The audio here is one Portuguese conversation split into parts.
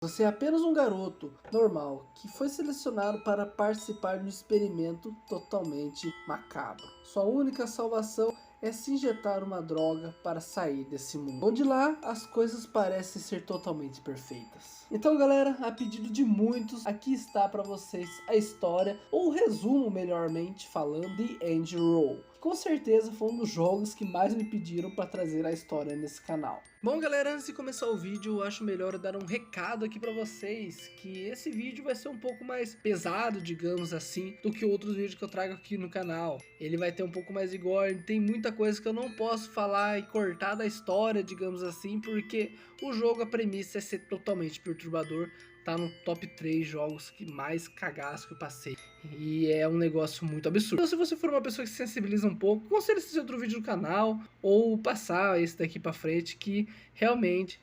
Você é apenas um garoto normal que foi selecionado para participar de um experimento totalmente macabro. Sua única salvação é se injetar uma droga para sair desse mundo, onde lá as coisas parecem ser totalmente perfeitas. Então galera, a pedido de muitos, aqui está para vocês a história, ou o resumo melhormente falando, de Andy Roll. Com certeza foi um dos jogos que mais me pediram para trazer a história nesse canal. Bom galera, antes de começar o vídeo, eu acho melhor eu dar um recado aqui para vocês, que esse vídeo vai ser um pouco mais pesado, digamos assim, do que outros vídeos que eu trago aqui no canal. Ele vai ter um pouco mais de gore, tem muita coisa que eu não posso falar e cortar da história, digamos assim, porque o jogo, a premissa é ser totalmente perturbador. Tá no top 3 jogos que mais cagaço que eu passei. E é um negócio muito absurdo. Então se você for uma pessoa que se sensibiliza um pouco, considere assistir outro vídeo do canal, ou passar esse daqui pra frente, que realmente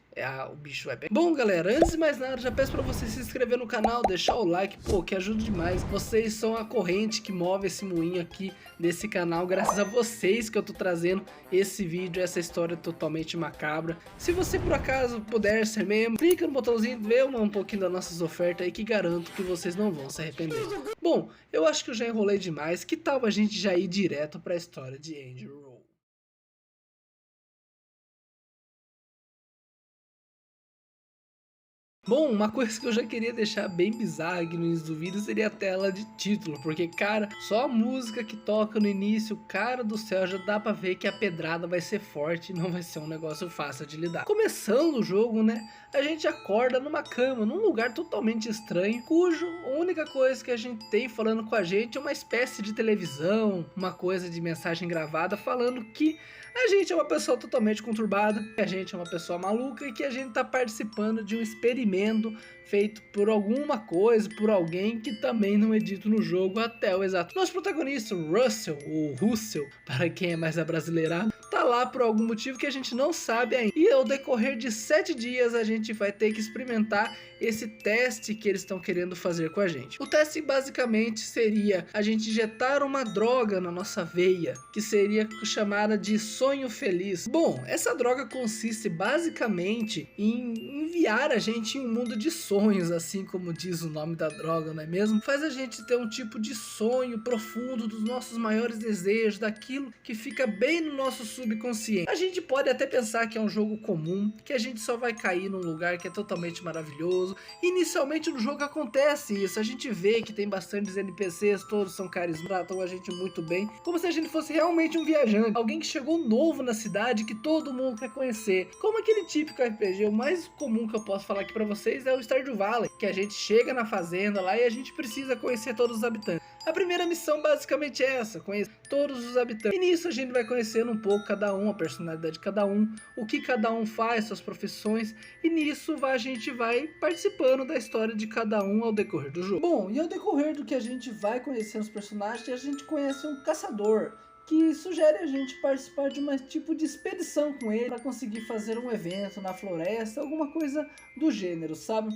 o bicho vai pegar. Bom galera, antes de mais nada, já peço pra você se inscrever no canal, deixar o like, pô, que ajuda demais. Vocês são a corrente que move esse moinho aqui desse canal, graças a vocês que eu tô trazendo esse vídeo, essa história totalmente macabra. Se você por acaso puder ser membro, clica no botãozinho, vê um pouquinho das nossas ofertas aí, que garanto que vocês não vão se arrepender. Bom, eu acho que eu já enrolei demais, que tal a gente já ir direto pra história de Andy Roll? Bom, uma coisa que eu já queria deixar bem bizarra aqui no início do vídeo seria a tela de título, porque cara, só a música que toca no início, cara do céu, já dá pra ver que a pedrada vai ser forte e não vai ser um negócio fácil de lidar. Começando o jogo, né, a gente acorda numa cama, num lugar totalmente estranho, cujo a única coisa que a gente tem falando com a gente é uma espécie de televisão, uma coisa de mensagem gravada falando que a gente é uma pessoa totalmente conturbada, que a gente é uma pessoa maluca e que a gente tá participando de um experimento feito por alguma coisa, por alguém que também não é dito no jogo até o exato. Nosso protagonista, Russell, ou Russell, para quem é mais abrasileirado, tá lá por algum motivo que a gente não sabe ainda. E ao decorrer de 7 dias a gente vai ter que experimentar esse teste que eles estão querendo fazer com a gente. O teste basicamente seria a gente injetar uma droga na nossa veia, que seria chamada de sonho feliz. Bom, essa droga consiste basicamente em enviar a gente em um mundo de sonhos, assim como diz o nome da droga, não é mesmo? Faz a gente ter um tipo de sonho profundo dos nossos maiores desejos, daquilo que fica bem no nosso subconsciente. A gente pode até pensar que é um jogo comum, que a gente só vai cair num lugar que é totalmente maravilhoso. Inicialmente no jogo acontece isso, a gente vê que tem bastantes NPCs, todos são carismáticos, tratam a gente muito bem, como se a gente fosse realmente um viajante, alguém que chegou novo na cidade que todo mundo quer conhecer. Como aquele típico RPG, o mais comum que eu posso falar aqui pra vocês é o Stardew Valley, que a gente chega na fazenda lá e a gente precisa conhecer todos os habitantes. A primeira missão basicamente é essa, conhecer todos os habitantes. E nisso a gente vai conhecendo um pouco cada um, a personalidade de cada um, o que cada um faz, suas profissões, e nisso a gente vai participando da história de cada um ao decorrer do jogo. Bom, e ao decorrer do que a gente vai conhecendo os personagens, a gente conhece um caçador, que sugere a gente participar de um tipo de expedição com ele para conseguir fazer um evento na floresta, alguma coisa do gênero, sabe?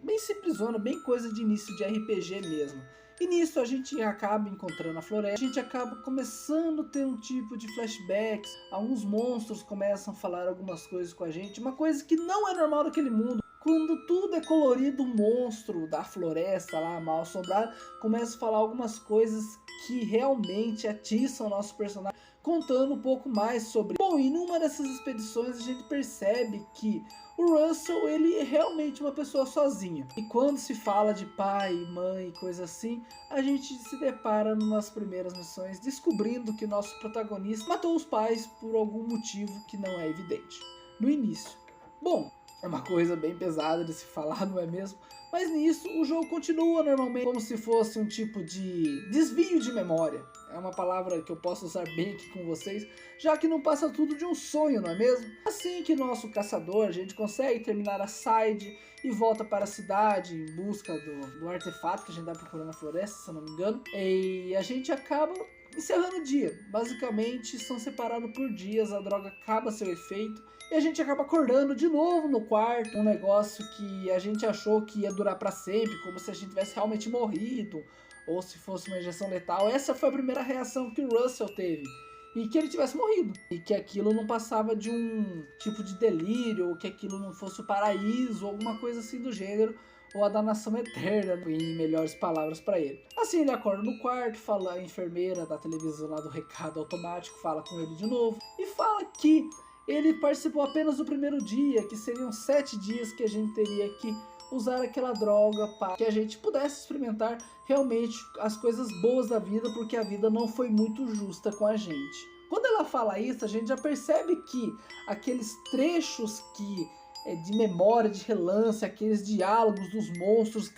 Bem simplesona, bem coisa de início de RPG mesmo. E nisso a gente acaba encontrando a floresta, a gente acaba começando a ter um tipo de flashbacks, alguns monstros começam a falar algumas coisas com a gente, uma coisa que não é normal naquele mundo. Quando tudo é colorido, o monstro da floresta lá, mal assombrado, começa a falar algumas coisas que realmente atiçam o nosso personagem, contando um pouco mais sobre... Bom, e numa dessas expedições a gente percebe que o Russell, ele é realmente uma pessoa sozinha. E quando se fala de pai, mãe, coisa assim, a gente se depara nas primeiras missões descobrindo que nosso protagonista matou os pais por algum motivo que não é evidente no início. Bom, é uma coisa bem pesada de se falar, não é mesmo? Mas nisso o jogo continua normalmente, como se fosse um tipo de desvio de memória. É uma palavra que eu posso usar bem aqui com vocês, já que não passa tudo de um sonho, não é mesmo? Assim que nosso caçador, a gente consegue terminar a side e volta para a cidade em busca do artefato que a gente está procurando na floresta, se eu não me engano. E a gente acaba encerrando o dia. Basicamente são separados por dias, a droga acaba seu efeito e a gente acaba acordando de novo no quarto, um negócio que a gente achou que ia durar para sempre, como se a gente tivesse realmente morrido, ou se fosse uma injeção letal. Essa foi a primeira reação que o Russell teve. e que ele tivesse morrido. E que aquilo não passava de um tipo de delírio, ou que aquilo não fosse o paraíso, ou alguma coisa assim do gênero, ou a danação eterna, em melhores palavras para ele. Assim ele acorda no quarto, fala, a enfermeira da televisão lá do recado automático fala com ele de novo, e fala que ele participou apenas do primeiro dia, que seriam 7 dias que a gente teria que usar aquela droga para que a gente pudesse experimentar realmente as coisas boas da vida, porque a vida não foi muito justa com a gente. Quando ela fala isso, a gente já percebe que aqueles trechos de memória, de relance, aqueles diálogos dos monstros,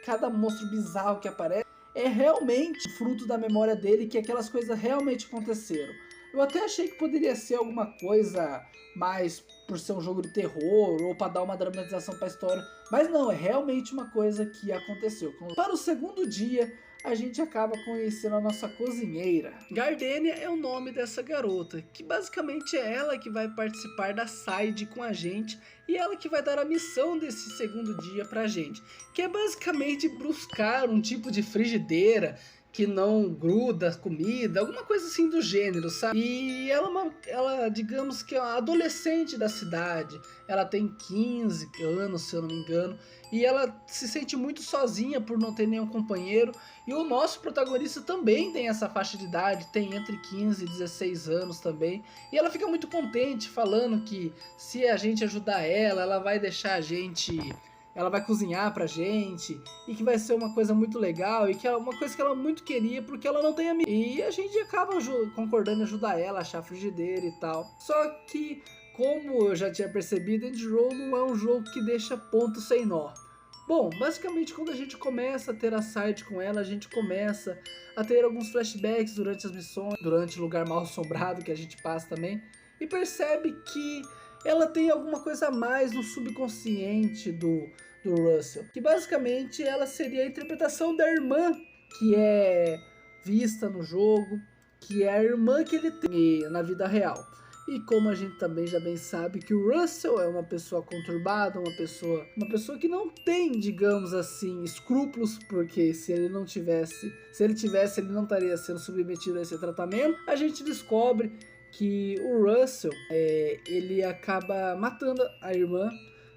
cada monstro bizarro que aparece, é realmente fruto da memória dele, que aquelas coisas realmente aconteceram. Eu até achei que poderia ser alguma coisa mais por ser um jogo de terror ou para dar uma dramatização para a história, mas não, é realmente uma coisa que aconteceu. Para o segundo dia, a gente acaba conhecendo a nossa cozinheira. Gardenia é o nome dessa garota, que basicamente é ela que vai participar da side com a gente e ela que vai dar a missão desse segundo dia pra gente, que é basicamente buscar um tipo de frigideira que não gruda comida, alguma coisa assim do gênero, sabe? E ela, digamos que é uma adolescente da cidade, ela tem 15 anos, se eu não me engano, e ela se sente muito sozinha por não ter nenhum companheiro, e o nosso protagonista também tem essa faixa de idade, tem entre 15 e 16 anos também, e ela fica muito contente falando que se a gente ajudar ela vai deixar a gente... Ela vai cozinhar pra gente, e que vai ser uma coisa muito legal, e que é uma coisa que ela muito queria, porque ela não tem amigo. E a gente acaba concordando em ajudar ela a achar a frigideira e tal. Só que, como eu já tinha percebido, End Roll não é um jogo que deixa ponto sem nó. Bom, basicamente quando a gente começa a ter a side com ela, a gente começa a ter alguns flashbacks durante as missões, durante o lugar mal assombrado que a gente passa também, e percebe que ela tem alguma coisa a mais no subconsciente do Russell, que basicamente ela seria a interpretação da irmã que é vista no jogo, que é a irmã que ele tem na vida real. E como a gente também já bem sabe que o Russell é uma pessoa conturbada, uma pessoa que não tem, digamos assim, escrúpulos, porque se ele tivesse, ele não estaria sendo submetido a esse tratamento. A gente descobre que o Russell, ele acaba matando a irmã,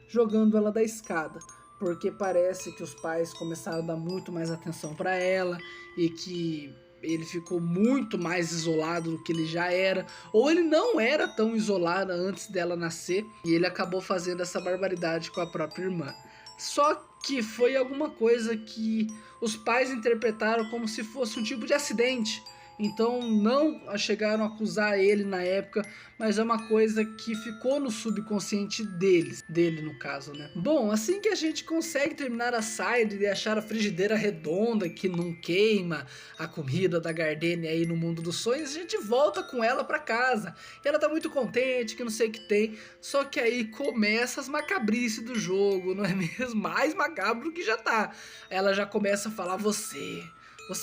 jogando ela da escada, porque parece que os pais começaram a dar muito mais atenção para ela e que ele ficou muito mais isolado do que ele já era, ou ele não era tão isolado antes dela nascer, e ele acabou fazendo essa barbaridade com a própria irmã. Só que foi alguma coisa que os pais interpretaram como se fosse um tipo de acidente. Então não chegaram a acusar ele na época, mas é uma coisa que ficou no subconsciente dele no caso, né? Bom, assim que a gente consegue terminar a side e achar a frigideira redonda que não queima a comida da Gardenia aí no mundo dos sonhos, a gente volta com ela pra casa. E ela tá muito contente, que não sei o que tem, só que aí começa as macabrices do jogo, não é mesmo? Mais macabro que já tá. Ela já começa a falar, você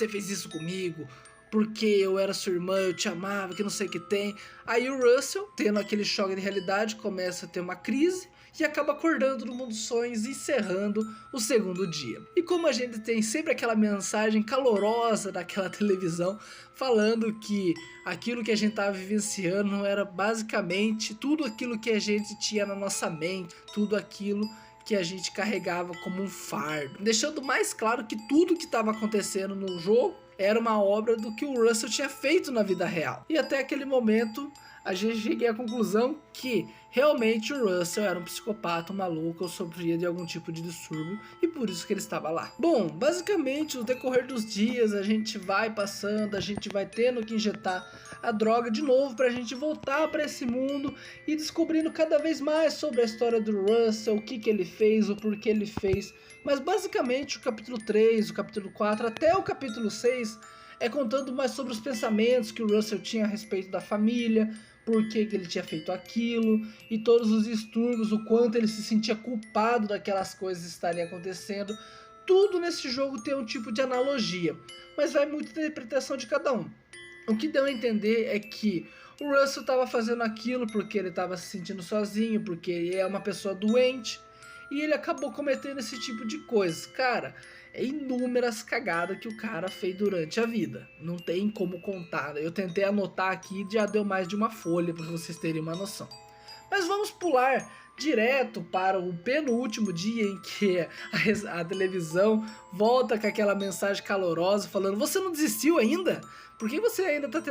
fez isso comigo, porque eu era sua irmã, eu te amava, que não sei o que tem. Aí o Russell, tendo aquele choque de realidade, começa a ter uma crise e acaba acordando no mundo dos sonhos, encerrando o segundo dia. E como a gente tem sempre aquela mensagem calorosa daquela televisão, falando que aquilo que a gente estava vivenciando era basicamente tudo aquilo que a gente tinha na nossa mente, tudo aquilo que a gente carregava como um fardo, deixando mais claro que tudo que estava acontecendo no jogo era uma obra do que o Russell tinha feito na vida real. E até aquele momento a gente cheguei à conclusão que realmente o Russell era um psicopata, um maluco, ou sofria de algum tipo de distúrbio, e por isso que ele estava lá. Bom, basicamente no decorrer dos dias a gente vai passando, a gente vai tendo que injetar a droga de novo pra gente voltar pra esse mundo e descobrindo cada vez mais sobre a história do Russell, o que ele fez, o porquê ele fez. Mas basicamente o capítulo 3, o capítulo 4 até o capítulo 6 é contando mais sobre os pensamentos que o Russell tinha a respeito da família, por que ele tinha feito aquilo, e todos os distúrbios, o quanto ele se sentia culpado daquelas coisas estarem acontecendo. Tudo nesse jogo tem um tipo de analogia, mas vai muito da interpretação de cada um. O que deu a entender é que o Russell estava fazendo aquilo porque ele estava se sentindo sozinho, porque ele é uma pessoa doente, e ele acabou cometendo esse tipo de coisas. Cara, é inúmeras cagadas que o cara fez durante a vida. Não tem como contar. Eu tentei anotar aqui, já deu mais de uma folha para vocês terem uma noção. Mas vamos pular direto para o penúltimo dia em que a televisão volta com aquela mensagem calorosa falando: você não desistiu ainda? Por que você ainda está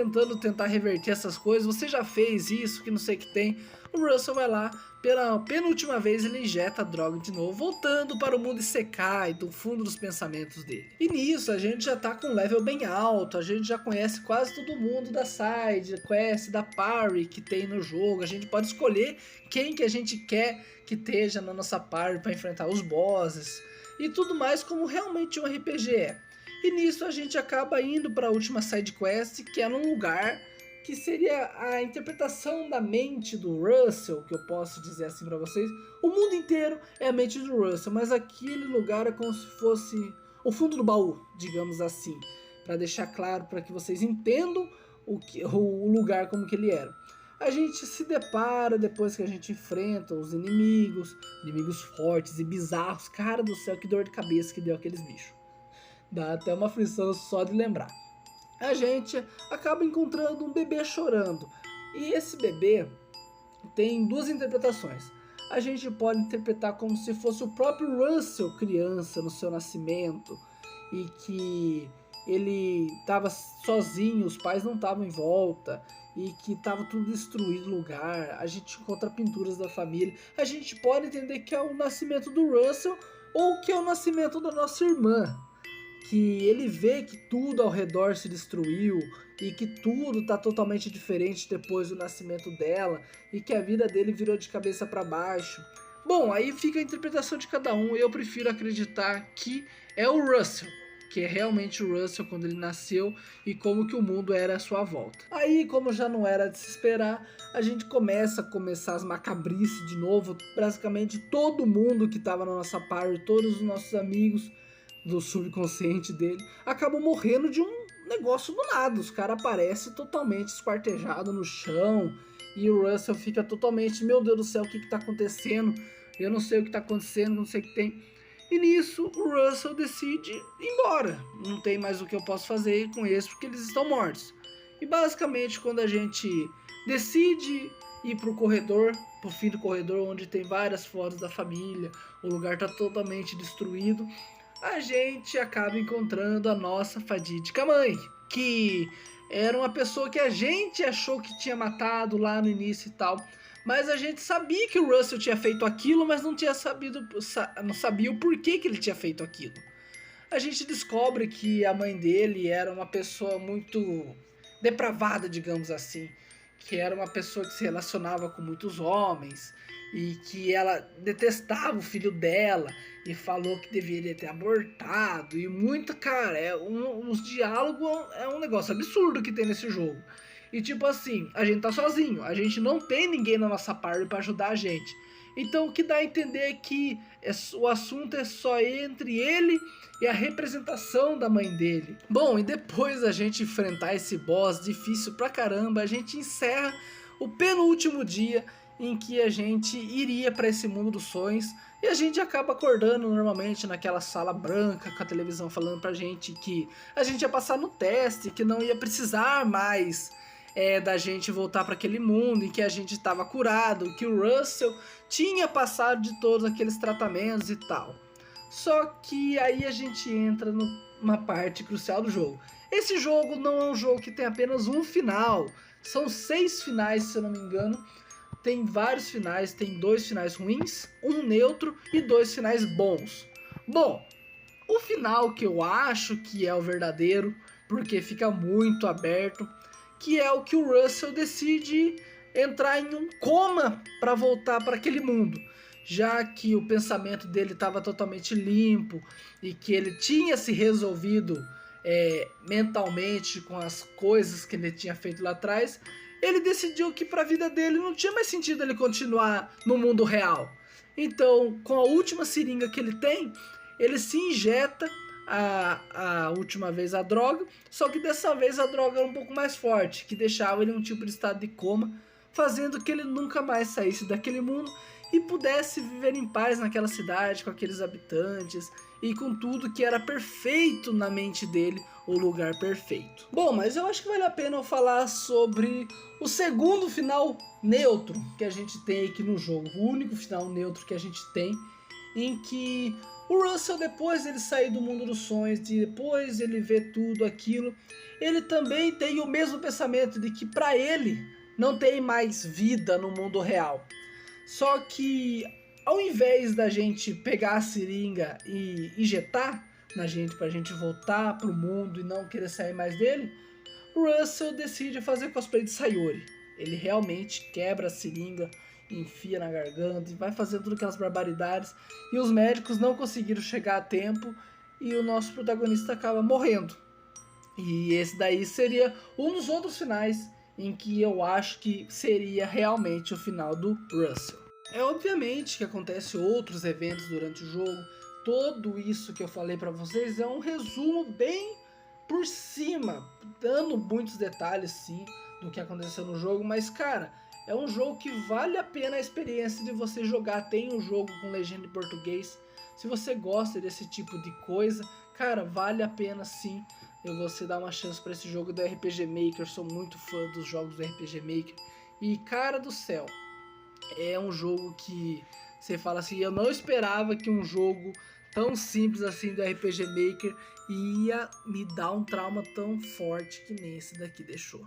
tentar reverter essas coisas? Você já fez isso, que não sei o que tem. O Russell vai lá, pela penúltima vez ele injeta a droga de novo, voltando para o mundo Isekai, do fundo dos pensamentos dele. E nisso a gente já tá com um level bem alto, a gente já conhece quase todo mundo da side quest, da party que tem no jogo, a gente pode escolher quem que a gente quer que esteja na nossa party para enfrentar os bosses e tudo mais, como realmente um RPG é. E nisso a gente acaba indo para a última side quest, que é num lugar que seria a interpretação da mente do Russell, que eu posso dizer assim para vocês. O mundo inteiro é a mente do Russell, mas aquele lugar é como se fosse o fundo do baú, digamos assim, para deixar claro, para que vocês entendam o lugar como que ele era. A gente se depara depois que a gente enfrenta os inimigos fortes e bizarros. Cara do céu, que dor de cabeça que deu aqueles bichos. Dá até uma aflição só de lembrar. A gente acaba encontrando um bebê chorando. E esse bebê tem duas interpretações. A gente pode interpretar como se fosse o próprio Russell criança no seu nascimento e que ele estava sozinho, os pais não estavam em volta e que estava tudo destruído no lugar. A gente encontra pinturas da família. A gente pode entender que é o nascimento do Russell ou que é o nascimento da nossa irmã, que ele vê que tudo ao redor se destruiu e que tudo está totalmente diferente depois do nascimento dela e que a vida dele virou de cabeça para baixo. Bom, aí fica a interpretação de cada um. Eu prefiro acreditar que é o Russell, que é realmente o Russell quando ele nasceu e como que o mundo era à sua volta. Aí, como já não era de se esperar, a gente começa as macabrices de novo. Basicamente todo mundo que estava na nossa party, todos os nossos amigos do subconsciente dele, acabam morrendo de um negócio do nada. Os caras aparecem totalmente esquartejados no chão e o Russell fica totalmente: meu Deus do céu, o que tá acontecendo? Eu não sei o que tá acontecendo, não sei o que tem. E nisso o Russell decide ir embora. Não tem mais o que eu posso fazer com eles porque eles estão mortos. E basicamente quando a gente decide ir pro corredor, pro fim do corredor, onde tem várias fotos da família, o lugar tá totalmente destruído, a gente acaba encontrando a nossa fatídica mãe, que era uma pessoa que a gente achou que tinha matado lá no início e tal, mas a gente sabia que o Russell tinha feito aquilo, mas não sabia o porquê que ele tinha feito aquilo. A gente descobre que a mãe dele era uma pessoa muito depravada, digamos assim, que era uma pessoa que se relacionava com muitos homens e que ela detestava o filho dela e falou que deveria ter abortado e muito, cara, os diálogos é um negócio absurdo que tem nesse jogo. E tipo assim, a gente tá sozinho, a gente não tem ninguém na nossa party pra ajudar a gente. Então o que dá a entender é que o assunto é só entre ele e a representação da mãe dele. Bom, e depois da gente enfrentar esse boss difícil pra caramba, a gente encerra o penúltimo dia em que a gente iria para esse mundo dos sonhos. E a gente acaba acordando normalmente naquela sala branca com a televisão falando pra gente que a gente ia passar no teste, que não ia precisar mais da gente voltar para aquele mundo em que a gente estava curado, que o Russell tinha passado de todos aqueles tratamentos e tal. Só que aí a gente entra numa parte crucial do jogo. Esse jogo não é um jogo que tem apenas um final, são 6 finais, se eu não me engano. Tem vários finais, tem 2 finais ruins, um neutro e 2 finais bons. Bom, o final que eu acho que é o verdadeiro, porque fica muito aberto, que é o que o Russell decide entrar em um coma para voltar para aquele mundo, já que o pensamento dele estava totalmente limpo e que ele tinha se resolvido mentalmente com as coisas que ele tinha feito lá atrás. Ele decidiu que para a vida dele não tinha mais sentido ele continuar no mundo real. Então, com a última seringa que ele tem, ele se injeta a última vez a droga, só que dessa vez a droga era um pouco mais forte, que deixava ele em um tipo de estado de coma, fazendo que ele nunca mais saísse daquele mundo e pudesse viver em paz naquela cidade, com aqueles habitantes e com tudo que era perfeito na mente dele, o lugar perfeito. Bom, mas eu acho que vale a pena eu falar sobre o segundo final neutro que a gente tem aqui no jogo, o único final neutro que a gente tem, em que o Russell, depois ele sair do mundo dos sonhos, depois ele ver tudo aquilo, ele também tem o mesmo pensamento de que para ele não tem mais vida no mundo real. Só que ao invés da gente pegar a seringa e injetar na gente pra gente voltar pro mundo e não querer sair mais dele, o Russell decide fazer cosplay de Sayori. Ele realmente quebra a seringa, enfia na garganta e vai fazendo todas aquelas barbaridades. E os médicos não conseguiram chegar a tempo e o nosso protagonista acaba morrendo. E esse daí seria um dos outros finais em que eu acho que seria realmente o final do Russell. É obviamente que acontece outros eventos durante o jogo. Tudo isso que eu falei pra vocês é um resumo bem por cima, dando muitos detalhes sim do que aconteceu no jogo, mas cara, é um jogo que vale a pena a experiência de você jogar. Tem um jogo com legenda em português. Se você gosta desse tipo de coisa, cara, vale a pena sim você dar uma chance para esse jogo do RPG Maker. Sou muito fã dos jogos do RPG Maker. E cara do céu, é um jogo que você fala assim, eu não esperava que um jogo tão simples assim do RPG Maker ia me dar um trauma tão forte que nem esse daqui deixou.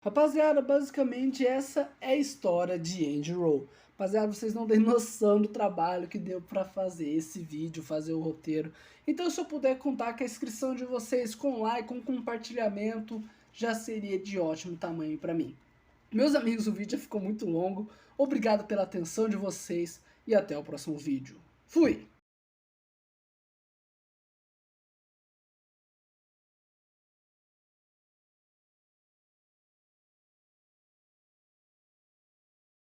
Rapaziada, basicamente essa é a história de Andy Row. Rapaziada, vocês não têm noção do trabalho que deu pra fazer esse vídeo, fazer o roteiro. Então se eu puder contar com a inscrição de vocês, com like, com compartilhamento, já seria de ótimo tamanho pra mim. Meus amigos, o vídeo já ficou muito longo. Obrigado pela atenção de vocês e até o próximo vídeo. Fui!